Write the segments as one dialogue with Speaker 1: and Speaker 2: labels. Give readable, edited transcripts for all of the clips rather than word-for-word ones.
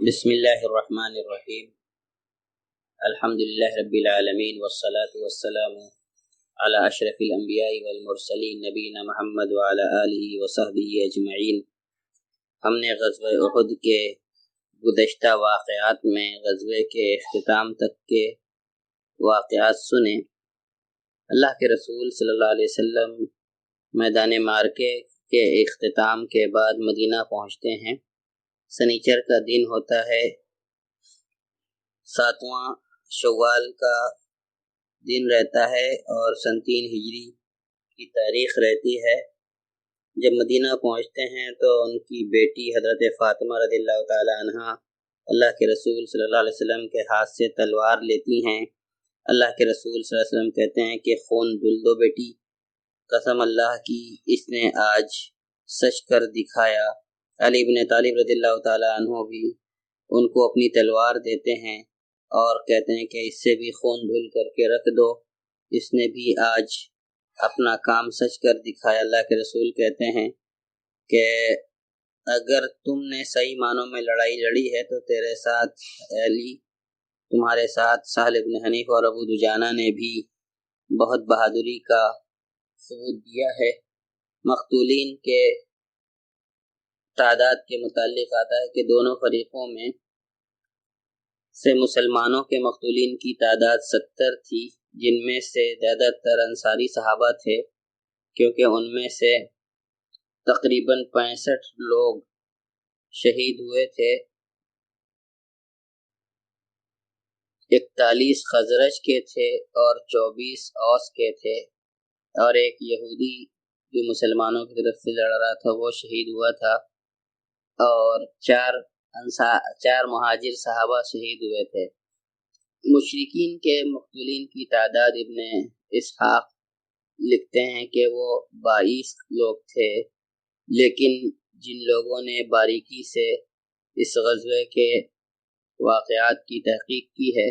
Speaker 1: بسم اللہ الرحمن الرحیم الحمد للہ رب العالمین والصلاة والسلام علی اشرف الانبیاء والمرسلین نبینا محمد وعلی آلہ وصحبہ اجمعین۔ ہم نے غزوہ احد کے گزشتہ واقعات میں غزوے کے اختتام تک کے واقعات سنے۔ اللہ کے رسول صلی اللہ علیہ وسلم میدان معرکے کے اختتام کے بعد مدینہ پہنچتے ہیں۔ سنیچر کا دن ہوتا ہے، 7واں شوال کا دن رہتا ہے اور سن 3 ہجری کی تاریخ رہتی ہے۔ جب مدینہ پہنچتے ہیں تو ان کی بیٹی حضرت فاطمہ رضی اللہ تعالی عنہ اللہ کے رسول صلی اللہ علیہ وسلم کے ہاتھ سے تلوار لیتی ہیں۔ اللہ کے رسول صلی اللہ علیہ وسلم کہتے ہیں کہ خون دل دو بیٹی، قسم اللہ کی اس نے آج سچ کر دکھایا۔ علی بن طالب رضی اللہ تعالی عنہ بھی ان کو اپنی تلوار دیتے ہیں اور کہتے ہیں کہ اس سے بھی خون دھل کر کے رکھ دو، اس نے بھی آج اپنا کام سچ کر دکھایا۔ اللہ کے رسول کہتے ہیں کہ اگر تم نے صحیح معنوں میں لڑائی لڑی ہے تو تیرے ساتھ علی، تمہارے ساتھ سہل بن حنیف اور ابو دجانہ نے بھی بہت بہادری کا ثبوت دیا ہے۔ مقتولین کے تعداد کے متعلق آتا ہے کہ دونوں فریقوں میں سے مسلمانوں کے مقتولین کی تعداد 70 تھی، جن میں سے زیادہ تر انصاری صحابہ تھے، کیونکہ ان میں سے تقریباً 65 لوگ شہید ہوئے تھے۔ 41 خزرج کے تھے اور 24 اوس کے تھے، اور ایک یہودی جو مسلمانوں کی طرف سے لڑ رہا تھا وہ شہید ہوا تھا، اور 4 مہاجر صحابہ شہید ہوئے تھے۔ مشرکین کے مقتولین کی تعداد ابن اسحاق لکھتے ہیں کہ وہ 22 لوگ تھے، لیکن جن لوگوں نے باریکی سے اس غزوے کے واقعات کی تحقیق کی ہے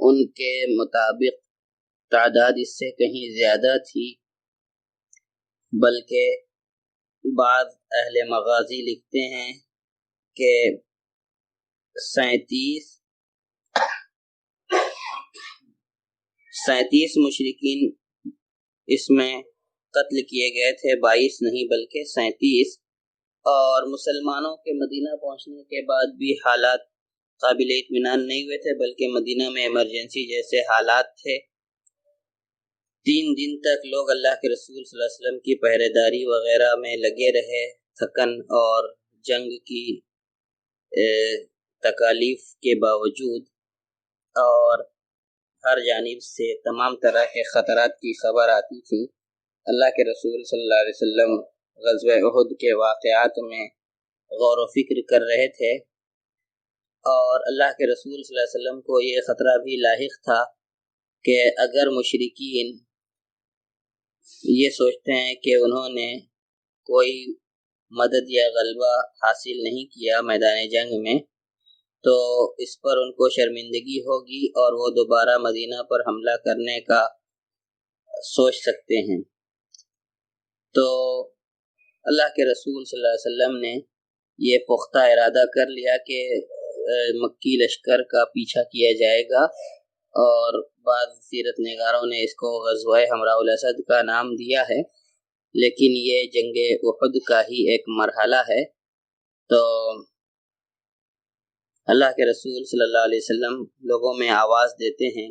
Speaker 1: ان کے مطابق تعداد اس سے کہیں زیادہ تھی، بلکہ بعض اہل مغازی لکھتے ہیں کہ 37 مشرکین اس میں قتل کیے گئے تھے، 22 نہیں بلکہ 37۔ اور مسلمانوں کے مدینہ پہنچنے کے بعد بھی حالات قابل اطمینان نہیں ہوئے تھے، بلکہ مدینہ میں ایمرجنسی جیسے حالات تھے۔ 3 دن تک لوگ اللہ کے رسول صلی اللہ علیہ وسلم کی پہرے داری وغیرہ میں لگے رہے، تھکن اور جنگ کی تکالیف کے باوجود، اور ہر جانب سے تمام طرح کے خطرات کی خبر آتی تھی۔ اللہ کے رسول صلی اللہ علیہ وسلم غزوہ احد کے واقعات میں غور و فکر کر رہے تھے، اور اللہ کے رسول صلی اللہ علیہ وسلم کو یہ خطرہ بھی لاحق تھا کہ اگر مشرکین یہ سوچتے ہیں کہ انہوں نے کوئی مدد یا غلبہ حاصل نہیں کیا میدان جنگ میں، تو اس پر ان کو شرمندگی ہوگی اور وہ دوبارہ مدینہ پر حملہ کرنے کا سوچ سکتے ہیں۔ تو اللہ کے رسول صلی اللہ علیہ وسلم نے یہ پختہ ارادہ کر لیا کہ مکی لشکر کا پیچھا کیا جائے گا، اور بعض سیرت نگاروں نے اس کو غزوہ حمراء الاسد کا نام دیا ہے، لیکن یہ جنگ احد کا ہی ایک مرحلہ ہے۔ تو اللہ کے رسول صلی اللہ علیہ وسلم لوگوں میں آواز دیتے ہیں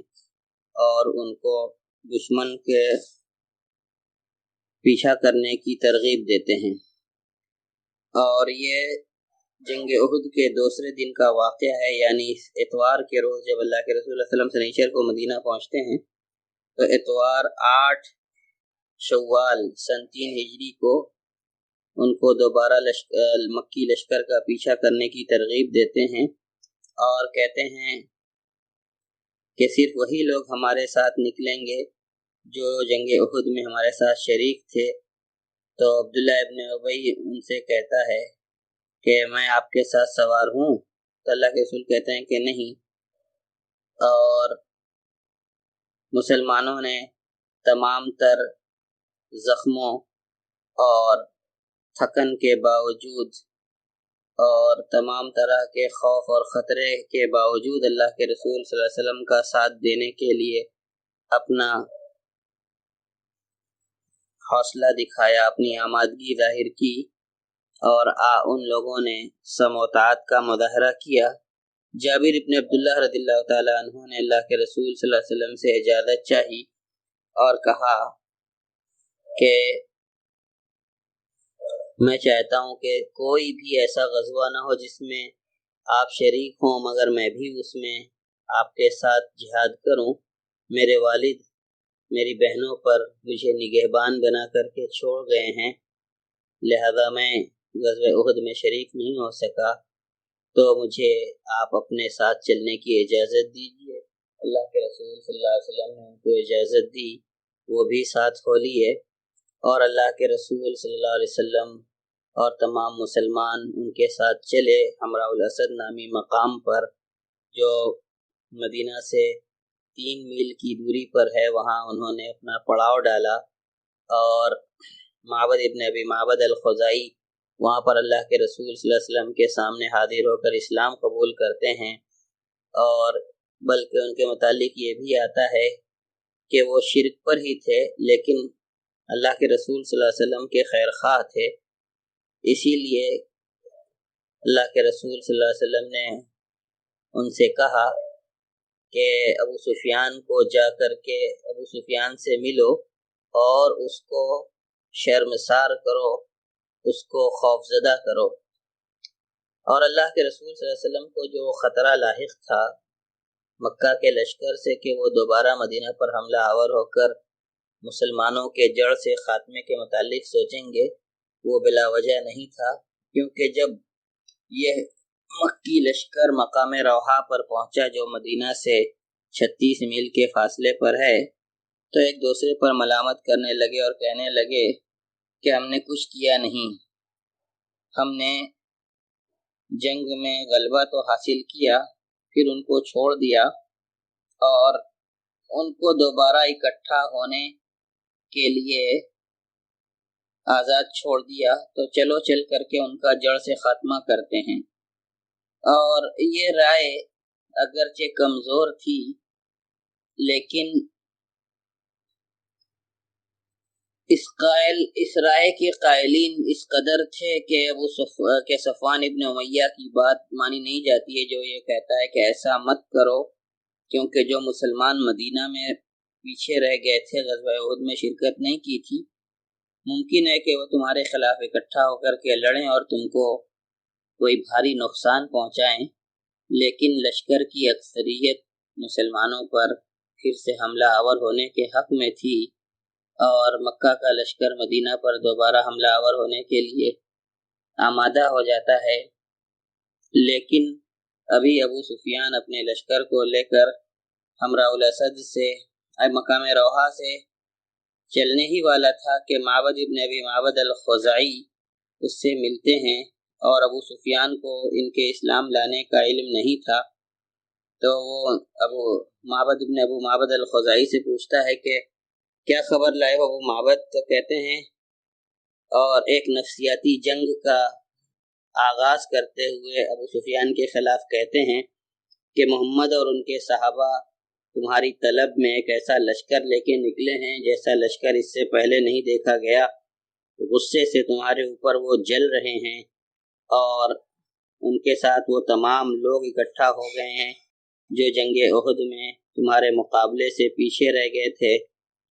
Speaker 1: اور ان کو دشمن کے پیچھا کرنے کی ترغیب دیتے ہیں۔ اور یہ جنگ احد کے دوسرے دن کا واقعہ ہے، یعنی اتوار کے روز جب اللہ کے رسول صلی اللہ علیہ وسلم سنیچر کو مدینہ پہنچتے ہیں تو اتوار 8 شوال سن 3 ہجری کو ان کو دوبارہ مکی لشکر کا پیچھا کرنے کی ترغیب دیتے ہیں، اور کہتے ہیں کہ صرف وہی لوگ ہمارے ساتھ نکلیں گے جو جنگ احد میں ہمارے ساتھ شریک تھے۔ تو عبداللہ ابن ابی ان سے کہتا ہے کہ میں آپ کے ساتھ سوار ہوں، تو اللہ کے رسول کہتے ہیں کہ نہیں، اور مسلمانوں نے تمام تر زخموں اور تھکن کے باوجود اور تمام طرح کے خوف اور خطرے کے باوجود اللہ کے رسول صلی اللہ علیہ وسلم کا ساتھ دینے کے لیے اپنا حوصلہ دکھایا، اپنی آمادگی ظاہر کی، اور ان لوگوں نے سموتات کا مظاہرہ کیا۔ جابر ابن عبداللہ رضی اللہ تعالیٰ عنہ نے اللہ کے رسول صلی اللہ علیہ وسلم سے اجازت چاہی اور کہا کہ میں چاہتا ہوں کہ کوئی بھی ایسا غزوہ نہ ہو جس میں آپ شریک ہوں مگر میں بھی اس میں آپ کے ساتھ جہاد کروں۔ میرے والد میری بہنوں پر مجھے نگہبان بنا کر کے چھوڑ گئے ہیں، لہذا میں غزوہ احد میں شریک نہیں ہو سکا، تو مجھے آپ اپنے ساتھ چلنے کی اجازت دیجیے۔ اللہ کے رسول صلی اللہ علیہ وسلم نے ان کو اجازت دی، وہ بھی ساتھ ہو لیے، اور اللہ کے رسول صلی اللہ علیہ وسلم اور تمام مسلمان ان کے ساتھ چلے۔ حمراء الاسد نامی مقام پر جو مدینہ سے 3 میل کی دوری پر ہے، وہاں انہوں نے اپنا پڑاؤ ڈالا، اور معبد ابن ابی معبد الخزاعی وہاں پر اللہ کے رسول صلی اللہ علیہ وسلم کے سامنے حاضر ہو کر اسلام قبول کرتے ہیں، اور بلکہ ان کے متعلق یہ بھی آتا ہے کہ وہ شرک پر ہی تھے لیکن اللہ کے رسول صلی اللہ علیہ وسلم کے خیر خواہ تھے، اسی لیے اللہ کے رسول صلی اللہ علیہ وسلم نے ان سے کہا کہ ابو سفیان کو جا کر کے ابو سفیان سے ملو اور اس کو شرمسار کرو، اس کو خوف زدہ کرو۔ اور اللہ کے رسول صلی اللہ علیہ وسلم کو جو خطرہ لاحق تھا مکہ کے لشکر سے کہ وہ دوبارہ مدینہ پر حملہ آور ہو کر مسلمانوں کے جڑ سے خاتمے کے متعلق سوچیں گے، وہ بلا وجہ نہیں تھا، کیونکہ جب یہ مکی لشکر مقام روحا پر پہنچا جو مدینہ سے 36 میل کے فاصلے پر ہے، تو ایک دوسرے پر ملامت کرنے لگے اور کہنے لگے کہ ہم نے کچھ کیا نہیں، ہم نے جنگ میں غلبہ تو حاصل کیا، پھر ان کو چھوڑ دیا اور ان کو دوبارہ اکٹھا ہونے کے لیے آزاد چھوڑ دیا، تو چلو چل کر کے ان کا جڑ سے خاتمہ کرتے ہیں۔ اور یہ رائے اگرچہ کمزور تھی لیکن اس رائے کے قائلین اس قدر تھے کہ صفوان ابن امیہ کی بات مانی نہیں جاتی ہے، جو یہ کہتا ہے کہ ایسا مت کرو، کیونکہ جو مسلمان مدینہ میں پیچھے رہ گئے تھے غزوہ احد میں شرکت نہیں کی تھی، ممکن ہے کہ وہ تمہارے خلاف اکٹھا ہو کر کے لڑیں اور تم کو کوئی بھاری نقصان پہنچائیں، لیکن لشکر کی اکثریت مسلمانوں پر پھر سے حملہ آور ہونے کے حق میں تھی، اور مکہ کا لشکر مدینہ پر دوبارہ حملہ آور ہونے کے لیے آمادہ ہو جاتا ہے، لیکن ابھی ابو سفیان اپنے لشکر کو لے کر حمراء الاسد سے مقام روحا سے چلنے ہی والا تھا کہ معبد ابن ابی معبد الخزاعی اس سے ملتے ہیں، اور ابو سفیان کو ان کے اسلام لانے کا علم نہیں تھا، تو وہ معبد ابن ابو معبد الخزاعی سے پوچھتا ہے کہ کیا خبر لائے ہو ابو معبد؟ تو کہتے ہیں، اور ایک نفسیاتی جنگ کا آغاز کرتے ہوئے ابو سفیان کے خلاف کہتے ہیں کہ محمد اور ان کے صحابہ تمہاری طلب میں ایک ایسا لشکر لے کے نکلے ہیں جیسا لشکر اس سے پہلے نہیں دیکھا گیا، غصے سے تمہارے اوپر وہ جل رہے ہیں، اور ان کے ساتھ وہ تمام لوگ اکٹھا ہو گئے ہیں جو جنگ احد میں تمہارے مقابلے سے پیچھے رہ گئے تھے،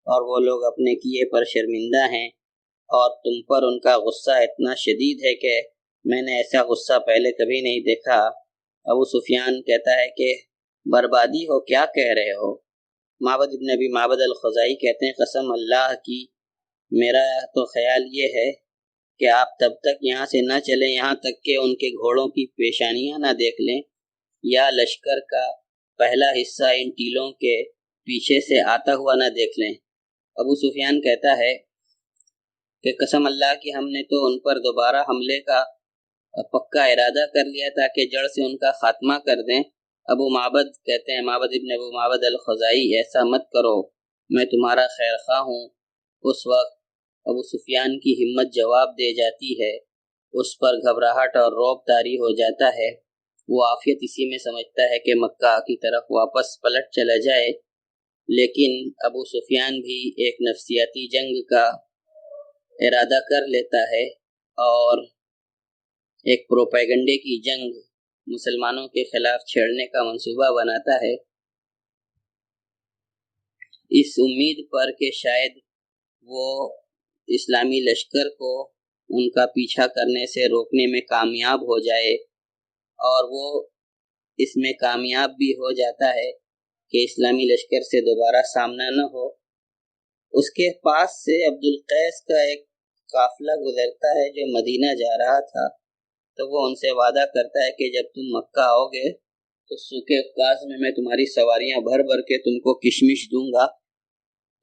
Speaker 1: اور وہ لوگ اپنے کیے پر شرمندہ ہیں، اور تم پر ان کا غصہ اتنا شدید ہے کہ میں نے ایسا غصہ پہلے کبھی نہیں دیکھا۔ ابو سفیان کہتا ہے کہ بربادی ہو، کیا کہہ رہے ہو؟ معبد ابن ابی معبد الخزاعی کہتے ہیں قسم اللہ کی میرا تو خیال یہ ہے کہ آپ تب تک یہاں سے نہ چلیں یہاں تک کہ ان کے گھوڑوں کی پیشانیاں نہ دیکھ لیں یا لشکر کا پہلا حصہ ان ٹیلوں کے پیچھے سے آتا ہوا نہ دیکھ لیں۔ ابو سفیان کہتا ہے کہ قسم اللہ کی ہم نے تو ان پر دوبارہ حملے کا پکا ارادہ کر لیا تاکہ جڑ سے ان کا خاتمہ کر دیں۔ ابو معبد کہتے ہیں معبد ابن ابو معبد الخزاعی ایسا مت کرو، میں تمہارا خیر خواہ ہوں۔ اس وقت ابو سفیان کی ہمت جواب دے جاتی ہے اس پر گھبراہٹ اور رعب طاری ہو جاتا ہے، وہ عافیت اسی میں سمجھتا ہے کہ مکہ کی طرف واپس پلٹ چلا جائے، لیکن ابو سفیان بھی ایک نفسیاتی جنگ کا ارادہ کر لیتا ہے اور ایک پروپیگنڈے کی جنگ مسلمانوں کے خلاف چھیڑنے کا منصوبہ بناتا ہے، اس امید پر کہ شاید وہ اسلامی لشکر کو ان کا پیچھا کرنے سے روکنے میں کامیاب ہو جائے، اور وہ اس میں کامیاب بھی ہو جاتا ہے کہ اسلامی لشکر سے دوبارہ سامنا نہ ہو۔ اس کے پاس سے عبد القیس کا ایک قافلہ گزرتا ہے جو مدینہ جا رہا تھا، تو وہ ان سے وعدہ کرتا ہے کہ جب تم مکہ آؤ گے تو سوکھے اقداس میں تمہاری سواریاں بھر بھر کے تم کو کشمش دوں گا،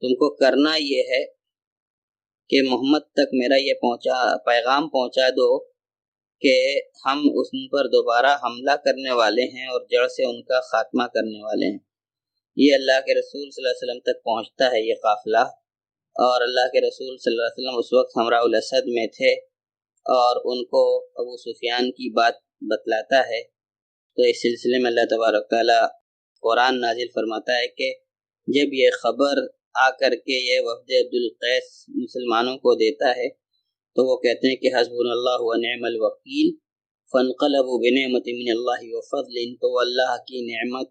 Speaker 1: تم کو کرنا یہ ہے کہ محمد تک میرا یہ پیغام پہنچا دو کہ ہم ان پر دوبارہ حملہ کرنے والے ہیں اور جڑ سے ان کا خاتمہ کرنے والے ہیں۔ یہ اللہ کے رسول صلی اللہ علیہ وسلم تک پہنچتا ہے یہ قافلہ، اور اللہ کے رسول صلی اللہ علیہ وسلم اس وقت حمراء الاسد میں تھے اور ان کو ابو سفیان کی بات بتلاتا ہے۔ تو اس سلسلے میں اللہ تبارک تعالیٰ قرآن نازل فرماتا ہے کہ جب یہ خبر آ کر کے یہ وفد عبد القیس مسلمانوں کو دیتا ہے تو وہ کہتے ہیں کہ حسبنا اللہ و نعم الوکیل فانقلبوا بنعمت من اللہ وفضل، تو وہ اللہ کی نعمت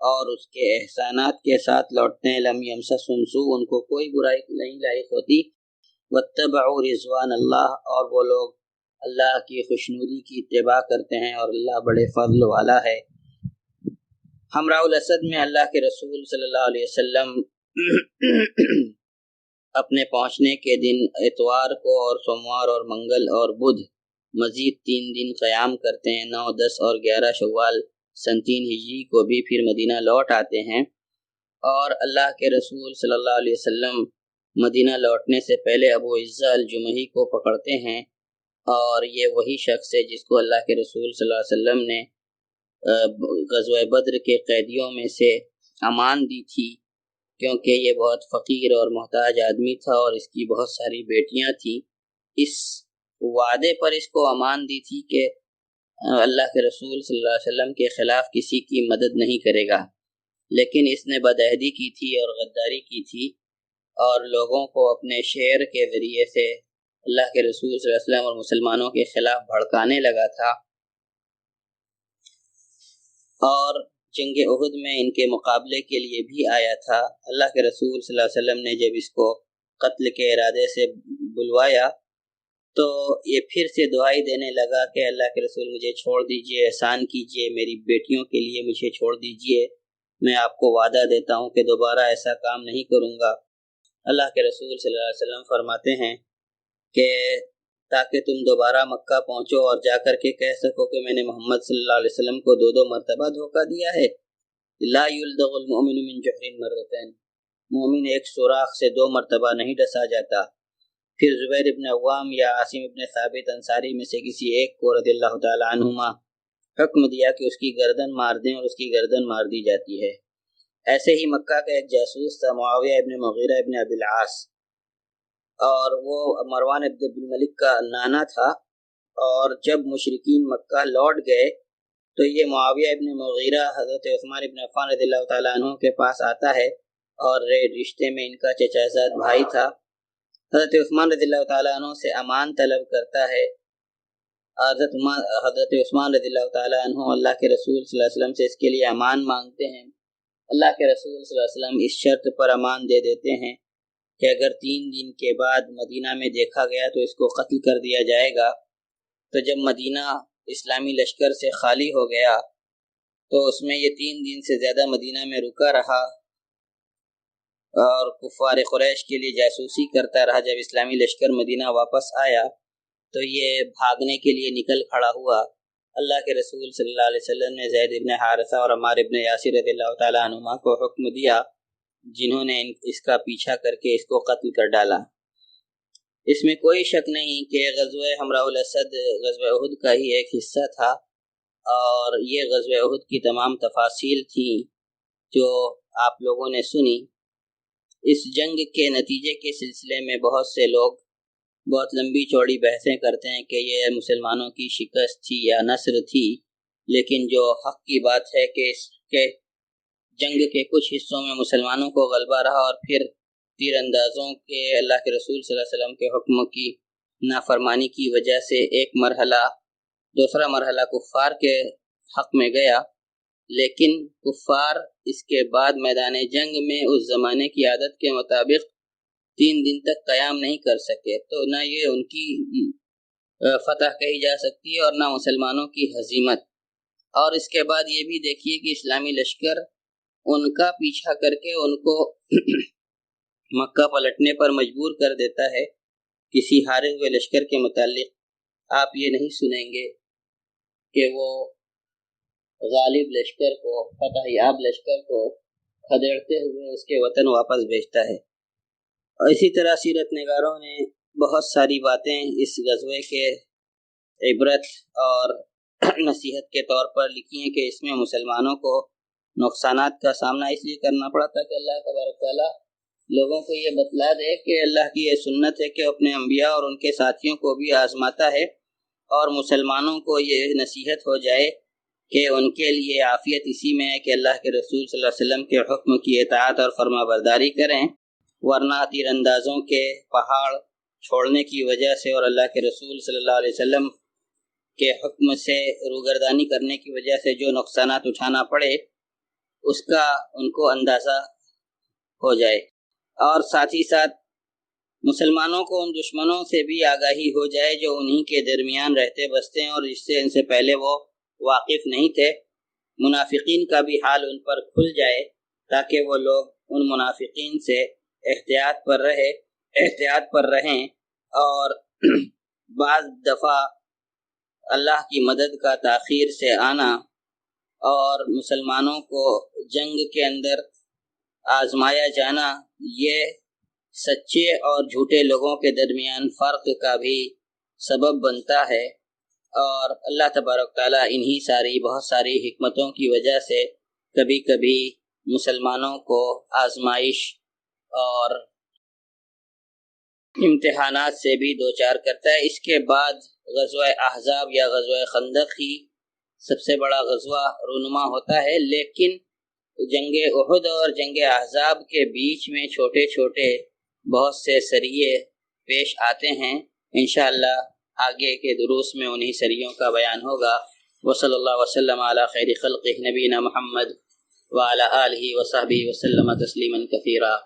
Speaker 1: اور اس کے احسانات کے ساتھ لوٹتے ہیں۔ لم یمسسہم سوء، ان کو کوئی برائی نہیں لاحق ہوتی۔ واتبعوا رضوان اللہ، اور وہ لوگ اللہ کی خوشنودی کی اتباع کرتے ہیں، اور اللہ بڑے فضل والا ہے۔ حمراء الاسد میں اللہ کے رسول صلی اللہ علیہ وسلم اپنے پہنچنے کے دن اتوار کو اور سوموار اور منگل اور بدھ مزید 3 دن قیام کرتے ہیں۔ 9، 10 اور 11 شوال سن 3 ہجری کو بھی پھر مدینہ لوٹ آتے ہیں، اور اللہ کے رسول صلی اللہ علیہ وسلم مدینہ لوٹنے سے پہلے ابو عزہ الجمحی کو پکڑتے ہیں، اور یہ وہی شخص ہے جس کو اللہ کے رسول صلی اللہ علیہ وسلم نے غزوہ بدر کے قیدیوں میں سے امان دی تھی، کیونکہ یہ بہت فقیر اور محتاج آدمی تھا اور اس کی بہت ساری بیٹیاں تھیں۔ اس وعدے پر اس کو امان دی تھی کہ اللہ کے رسول صلی اللہ علیہ وسلم کے خلاف کسی کی مدد نہیں کرے گا، لیکن اس نے بدعہدی کی تھی اور غداری کی تھی، اور لوگوں کو اپنے شعر کے ذریعے سے اللہ کے رسول صلی اللہ علیہ وسلم اور مسلمانوں کے خلاف بھڑکانے لگا تھا، اور جنگ احد میں ان کے مقابلے کے لیے بھی آیا تھا۔ اللہ کے رسول صلی اللہ علیہ وسلم نے جب اس کو قتل کے ارادے سے بلوایا تو یہ پھر سے دعائی دینے لگا کہ اللہ کے رسول مجھے چھوڑ دیجئے، احسان کیجئے، میری بیٹیوں کے لیے مجھے چھوڑ دیجئے، میں آپ کو وعدہ دیتا ہوں کہ دوبارہ ایسا کام نہیں کروں گا۔ اللہ کے رسول صلی اللہ علیہ وسلم فرماتے ہیں کہ تاکہ تم دوبارہ مکہ پہنچو اور جا کر کے کہہ سکو کہ میں نے محمد صلی اللہ علیہ وسلم کو 2 مرتبہ دھوکہ دیا ہے۔ لا یلدغ المؤمن من جحر مرتين، مومن ایک سوراخ سے 2 مرتبہ نہیں ڈسا جاتا۔ پھر زبیر ابن عوام یا عاصم ابن ثابت انصاری میں سے کسی ایک کو رضی اللہ تعالی عنہما حکم دیا کہ اس کی گردن مار دیں، اور اس کی گردن مار دی جاتی ہے۔ ایسے ہی مکہ کا ایک جاسوس تھا معاویہ ابن مغیرہ ابن ابی العاص، اور وہ مروان ابن عبد الملک کا نانا تھا، اور جب مشرکین مکہ لوٹ گئے تو یہ معاویہ ابن مغیرہ حضرت عثمان ابن عفان رضی اللہ تعالیٰ عنہ کے پاس آتا ہے، اور رشتے میں ان کا چچا زاد بھائی تھا۔ حضرت عثمان رضی اللہ تعالیٰ عنہ سے امان طلب کرتا ہے۔ حضرت عثمان رضی اللہ تعالیٰ عنہ اللہ کے رسول صلی اللہ علیہ وسلم سے اس کے لیے امان مانگتے ہیں۔ اللہ کے رسول صلی اللہ علیہ وسلم اس شرط پر امان دے دیتے ہیں کہ اگر 3 دن کے بعد مدینہ میں دیکھا گیا تو اس کو قتل کر دیا جائے گا۔ تو جب مدینہ اسلامی لشکر سے خالی ہو گیا تو اس میں یہ 3 دن سے زیادہ مدینہ میں رکا رہا اور کفار قریش کے لیے جاسوسی کرتا رہا۔ جب اسلامی لشکر مدینہ واپس آیا تو یہ بھاگنے کے لیے نکل کھڑا ہوا۔ اللہ کے رسول صلی اللہ علیہ وسلم نے زید ابن حارثہ اور عمار ابن یاسر رضی اللہ تعالیٰ عنہما کو حکم دیا، جنہوں نے اس کا پیچھا کر کے اس کو قتل کر ڈالا۔ اس میں کوئی شک نہیں کہ غزوہ حمراء الاسد غزوہ احد کا ہی ایک حصہ تھا، اور یہ غزوہ احد کی تمام تفاصیل تھیں جو آپ لوگوں نے سنی۔ اس جنگ کے نتیجے کے سلسلے میں بہت سے لوگ بہت لمبی چوڑی بحثیں کرتے ہیں کہ یہ مسلمانوں کی شکست تھی یا نصر تھی، لیکن جو حق کی بات ہے کہ اس کے جنگ کے کچھ حصوں میں مسلمانوں کو غلبہ رہا، اور پھر تیر اندازوں کے اللہ کے رسول صلی اللہ علیہ وسلم کے حکم کی نافرمانی کی وجہ سے دوسرا مرحلہ کفار کے حق میں گیا، لیکن کفار اس کے بعد میدان جنگ میں اس زمانے کی عادت کے مطابق 3 دن تک قیام نہیں کر سکے، تو نہ یہ ان کی فتح کہی جا سکتی ہے اور نہ مسلمانوں کی ہزیمت۔ اور اس کے بعد یہ بھی دیکھیے کہ اسلامی لشکر ان کا پیچھا کر کے ان کو مکہ پلٹنے پر مجبور کر دیتا ہے۔ کسی ہارے ہوئے لشکر کے متعلق آپ یہ نہیں سنیں گے کہ وہ غالب لشکر کو، فتح یاب لشکر کو کھدیڑتے ہوئے اس کے وطن واپس بھیجتا ہے۔ اور اسی طرح سیرت نگاروں نے بہت ساری باتیں اس غزوے کے عبرت اور نصیحت کے طور پر لکھی ہیں کہ اس میں مسلمانوں کو نقصانات کا سامنا اس لیے کرنا پڑا تھا کہ اللہ تبارک تعالیٰ لوگوں کو یہ بتلا دے کہ اللہ کی یہ سنت ہے کہ اپنے انبیاء اور ان کے ساتھیوں کو بھی آزماتا ہے، اور مسلمانوں کو یہ نصیحت ہو جائے کہ ان کے لیے عافیت اسی میں ہے کہ اللہ کے رسول صلی اللہ علیہ وسلم کے حکم کی اطاعت اور فرما برداری کریں، ورنہ تیر اندازوں کے پہاڑ چھوڑنے کی وجہ سے اور اللہ کے رسول صلی اللہ علیہ وسلم کے حکم سے روگردانی کرنے کی وجہ سے جو نقصانات اٹھانا پڑے اس کا ان کو اندازہ ہو جائے، اور ساتھ ہی ساتھ مسلمانوں کو ان دشمنوں سے بھی آگاہی ہو جائے جو انہی کے درمیان رہتے بستے ہیں اور جس سے ان سے پہلے وہ واقف نہیں تھے۔ منافقین کا بھی حال ان پر کھل جائے تاکہ وہ لوگ ان منافقین سے احتیاط پر رہیں، اور بعض دفعہ اللہ کی مدد کا تاخیر سے آنا اور مسلمانوں کو جنگ کے اندر آزمایا جانا یہ سچے اور جھوٹے لوگوں کے درمیان فرق کا بھی سبب بنتا ہے، اور اللہ تبارک تعالیٰ انہی بہت ساری حکمتوں کی وجہ سے کبھی کبھی مسلمانوں کو آزمائش اور امتحانات سے بھی دوچار کرتا ہے۔ اس کے بعد غزوہ احزاب یا غزوہ خندق ہی سب سے بڑا غزوہ رونما ہوتا ہے، لیکن جنگ احد اور جنگ احزاب کے بیچ میں چھوٹے چھوٹے بہت سے سریے پیش آتے ہیں۔ انشاءاللہ آگے کے دروس میں انہی سریوں کا بیان ہوگا۔ وصلی اللہ وسلم علی خیر خلقہ نبینا محمد وعلی آلہ وصحبہ وسلم تسلیما کثیرا۔